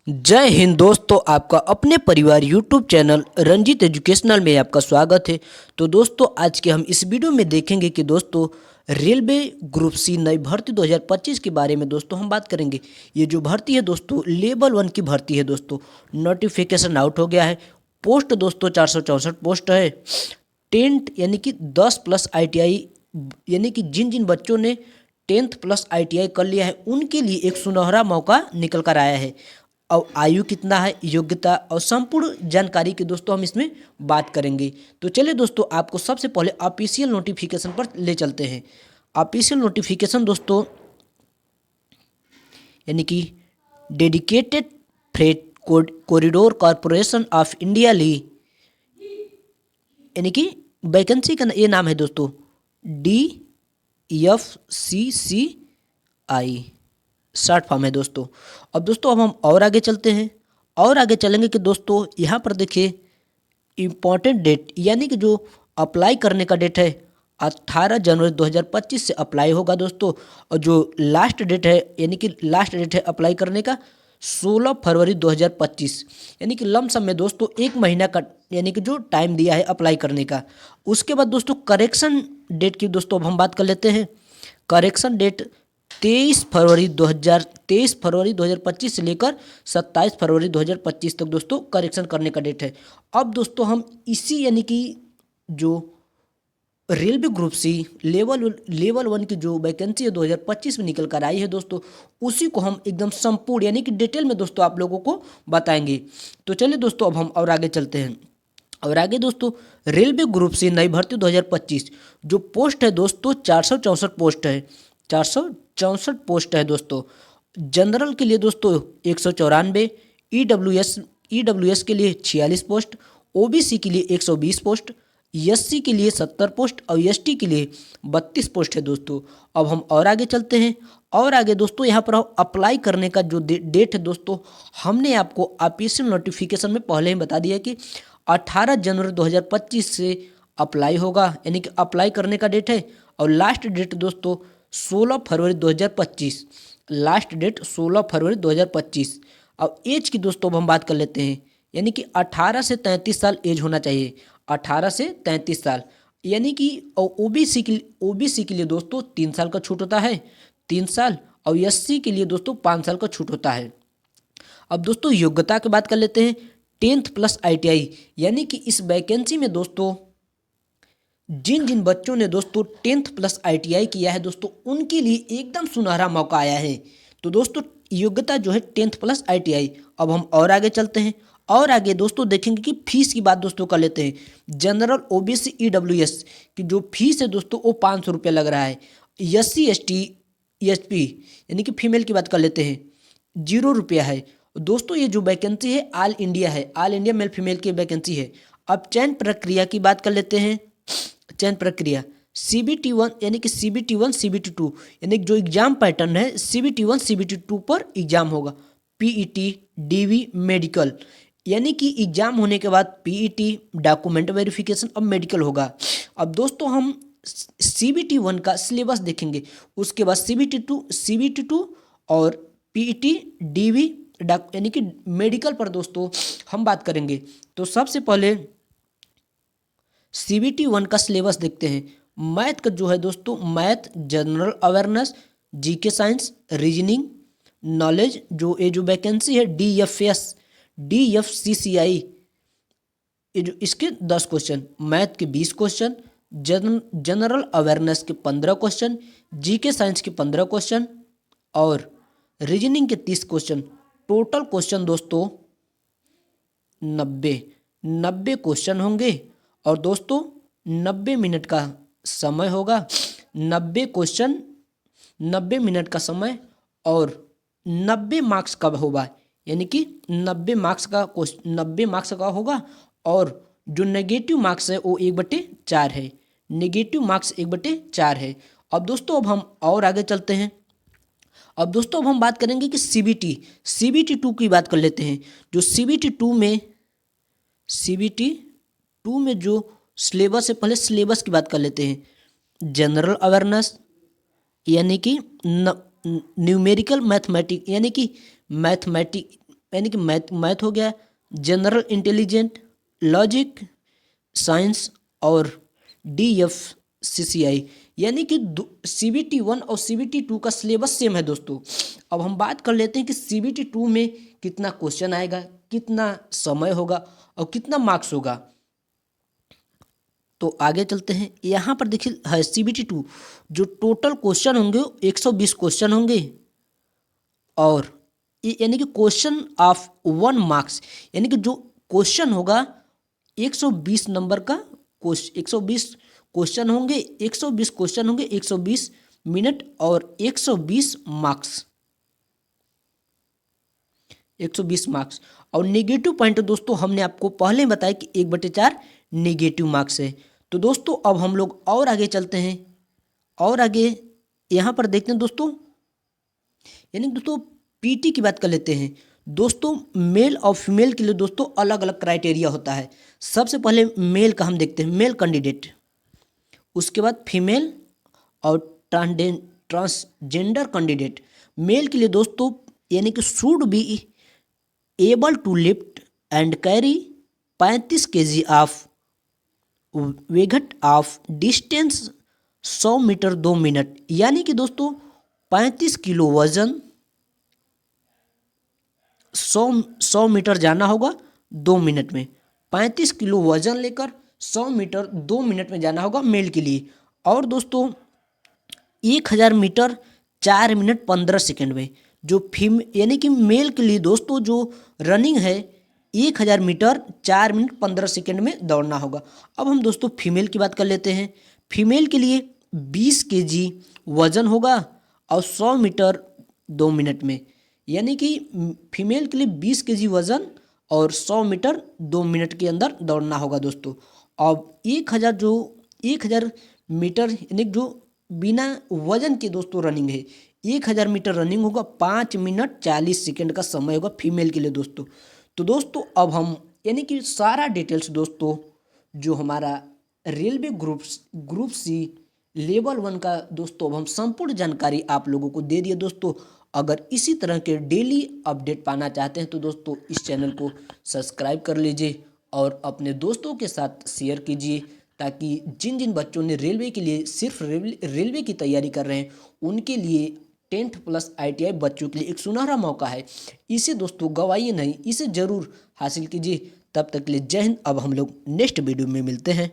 जय हिंद दोस्तों, आपका अपने परिवार यूट्यूब चैनल रंजीत एजुकेशनल में आपका स्वागत है। तो दोस्तों, आज के हम इस वीडियो में देखेंगे कि दोस्तों रेलवे ग्रुप सी नई भर्ती 2025 के बारे में दोस्तों हम बात करेंगे। ये जो भर्ती है दोस्तों लेवल 1 की भर्ती है दोस्तों। नोटिफिकेशन आउट हो गया है। पोस्ट दोस्तों 464 पोस्ट है। टेंथ यानी कि 10 प्लस ITI, यानी कि जिन जिन बच्चों ने 10th प्लस ITI कर लिया है उनके लिए एक सुनहरा मौका निकल कर आया है। और आयु कितना है, योग्यता और संपूर्ण जानकारी की दोस्तों हम इसमें बात करेंगे। तो चलिए दोस्तों, आपको सबसे पहले ऑफिशियल नोटिफिकेशन पर ले चलते हैं। ऑफिशियल नोटिफिकेशन दोस्तों यानी कि dedicated freight corridor corporation of India ली, यानी कि वैकेंसी का ये नाम है दोस्तों DFCCI, शॉर्ट फॉर्म है दोस्तों। अब दोस्तों अब हम और आगे चलते हैं और आगे चलेंगे कि दोस्तों यहाँ पर देखिए इम्पॉर्टेंट डेट, यानी कि जो अप्लाई करने का डेट है 18 जनवरी 2025 से अप्लाई होगा दोस्तों। और जो लास्ट डेट है, यानी कि लास्ट डेट है अप्लाई करने का 16 फरवरी 2025, यानी कि लमसम में दोस्तों एक महीना का यानी कि जो टाइम दिया है अप्लाई करने का। उसके बाद दोस्तों करेक्शन डेट की दोस्तों अब हम बात कर लेते हैं। करेक्शन डेट 23 फरवरी 2025 से लेकर 27 फरवरी 2025 तक दोस्तों करेक्शन करने का डेट है। अब दोस्तों हम इसी यानी कि जो रेलवे ग्रुप सी लेवल 1 की जो वैकेंसी है 2025 में निकल कर आई है दोस्तों, उसी को हम एकदम संपूर्ण यानी कि डिटेल में दोस्तों आप लोगों को बताएंगे। तो चलिए दोस्तों अब हम और आगे चलते हैं। और आगे दोस्तों रेलवे ग्रुप सी नई भर्ती 2025 जो पोस्ट है दोस्तों 464 पोस्ट है। 464 पोस्ट है दोस्तों। जनरल के लिए दोस्तों 194, ईडब्ल्यूएस के लिए 46 पोस्ट, ओबीसी के लिए 120 पोस्ट, एससी के लिए 70 पोस्ट और एसटी के लिए 32 पोस्ट है दोस्तों। अब हम और आगे चलते हैं। और आगे दोस्तों यहाँ पर अप्लाई करने का जो डेट है दोस्तों, हमने आपको ऑफिशियल नोटिफिकेशन में पहले ही बता दिया कि 18 जनवरी 2025 से अप्लाई होगा, यानी कि अप्लाई करने का डेट है। और लास्ट डेट दोस्तों 16 फरवरी 2025, लास्ट डेट 16 फरवरी 2025। अब एज की दोस्तों अब हम बात कर लेते हैं, यानी कि 18 से 33 साल एज होना चाहिए। 18 से 33 साल, यानी कि ओबीसी के लिए दोस्तों 3 साल का छूट होता है, 3 साल। और एससी के लिए दोस्तों 5 साल का छूट होता है। अब दोस्तों योग्यता की बात कर लेते हैं। 10th प्लस ITI, यानी कि इस वैकेंसी में दोस्तों जिन जिन बच्चों ने दोस्तों 10th प्लस ITI किया है दोस्तों उनके लिए एकदम सुनहरा मौका आया है। तो दोस्तों योग्यता जो है 10th प्लस ITI। अब हम और आगे चलते हैं और आगे दोस्तों देखेंगे कि फीस की बात दोस्तों कर लेते हैं। जनरल ओबीसी ईडब्ल्यूएस की जो फीस है दोस्तों वो 500 रुपये लग रहा है। SC ST ESP यानी कि फीमेल की बात कर लेते हैं 0 रुपया है दोस्तों। ये जो वैकेंसी है ऑल इंडिया है, ऑल इंडिया मेल फीमेल की वैकेंसी है। अब चयन प्रक्रिया की बात कर लेते हैं। चयन प्रक्रिया CBT 1 यानी कि CBT 1 CBT 2, यानी कि जो एग्जाम पैटर्न है CBT 1 CBT 2 पर एग्जाम होगा। PET DV मेडिकल, यानी कि एग्जाम होने के बाद PET डॉक्यूमेंट वेरिफिकेशन और मेडिकल होगा। अब दोस्तों हम CBT 1 का सिलेबस देखेंगे, उसके बाद CBT 2 और PET DV यानी कि मेडिकल पर दोस्तों हम बात करेंगे। तो सबसे पहले CBT 1 का सिलेबस देखते हैं। मैथ का जो है दोस्तों, math, general awareness, GK science, reasoning, knowledge, जो ये जो वैकेंसी है DFCCI, ये जो इसके 10 क्वेश्चन, मैथ के 20 क्वेश्चन, जनरल अवेयरनेस के 15 क्वेश्चन, GK साइंस के 15 क्वेश्चन और रीजनिंग के 30 क्वेश्चन। टोटल क्वेश्चन दोस्तों 90 क्वेश्चन होंगे। और दोस्तों 90 मिनट का समय होगा। 90 क्वेश्चन, 90 मिनट का समय और 90 मार्क्स का होगा, यानी कि 90 मार्क्स का होगा। और जो नेगेटिव मार्क्स है वो 1/4 है। नेगेटिव मार्क्स 1/4 है। अब दोस्तों अब हम और आगे चलते हैं। अब दोस्तों अब हम बात करेंगे कि CBT 2 की बात कर लेते हैं। जो CBT 2 में जो सिलेबस है, पहले सिलेबस की बात कर लेते हैं। जनरल अवेयरनेस, यानी कि न्यूमेरिकल मैथमेटिक, यानी कि यानी कि मैथ हो गया, जनरल इंटेलिजेंट, लॉजिक, साइंस और DFCCI, यानी कि CBT 1 और CBT 2 का सिलेबस सेम है दोस्तों। अब हम बात कर लेते हैं कि CBT 2 में कितना क्वेश्चन आएगा, कितना समय होगा और कितना मार्क्स होगा। तो आगे चलते हैं। यहाँ पर देखिए है CBT 2, जो टोटल क्वेश्चन होंगे 120 क्वेश्चन होंगे, और यानी कि क्वेश्चन ऑफ 1 मार्क्स, यानी कि जो क्वेश्चन होगा 120 नंबर का 120 क्वेश्चन होंगे, 120 क्वेश्चन होंगे, 120 मिनट और 120 मार्क्स, 120 मार्क्स। और नेगेटिव पॉइंट दोस्तों हमने आपको पहले बताया कि 1/4 नेगेटिव मार्क्स है। तो दोस्तों अब हम लोग और आगे चलते हैं, और आगे यहाँ पर देखते हैं दोस्तों, यानी दोस्तों PT की बात कर लेते हैं। दोस्तों मेल और फीमेल के लिए दोस्तों अलग अलग क्राइटेरिया होता है। सबसे पहले मेल का हम देखते हैं, मेल कैंडिडेट, उसके बाद फीमेल और ट्रांसजेंडर कैंडिडेट। मेल के लिए दोस्तों यानी कि should be able to lift and carry 35 kg of weight of distance 100 metre 2 minute, यानी कि दोस्तों 35 किलो वजन 100 मीटर जाना होगा 2 मिनट में। 35 किलो वजन लेकर 100 मीटर 2 मिनट में जाना होगा मेल के लिए। और दोस्तों 1000 मीटर 4 मिनट 15 सेकेंड में, जो यानी कि मेल के लिए दोस्तों जो रनिंग है 1000 मीटर 4 मिनट 15 सेकेंड में दौड़ना होगा। अब हम दोस्तों फीमेल की बात कर लेते हैं। फीमेल के लिए 20 kg वजन होगा और 100 मीटर 2 मिनट में, यानी कि फीमेल के लिए 20 kg वजन और 100 मीटर 2 मिनट के अंदर दौड़ना होगा दोस्तों। अब 1000 मीटर यानी जो बिना वजन के दोस्तों रनिंग है, 1000 मीटर रनिंग होगा, 5 मिनट 40 सेकेंड का समय होगा फीमेल के लिए दोस्तों। तो दोस्तों अब हम यानी कि सारा डिटेल्स दोस्तों जो हमारा रेलवे ग्रुप C लेवल 1 का दोस्तों अब हम संपूर्ण जानकारी आप लोगों को दे दिए दोस्तों। अगर इसी तरह के डेली अपडेट पाना चाहते हैं तो दोस्तों इस चैनल को सब्सक्राइब कर लीजिए और अपने दोस्तों के साथ शेयर कीजिए, ताकि जिन जिन बच्चों ने रेलवे के लिए सिर्फ रेलवे की तैयारी कर रहे हैं उनके लिए 10th+ ITI बच्चों के लिए एक सुनहरा मौका है। इसे दोस्तों गवाइए नहीं, इसे ज़रूर हासिल कीजिए। तब तक के लिए जय हिंद। अब हम लोग नेक्स्ट वीडियो में मिलते हैं।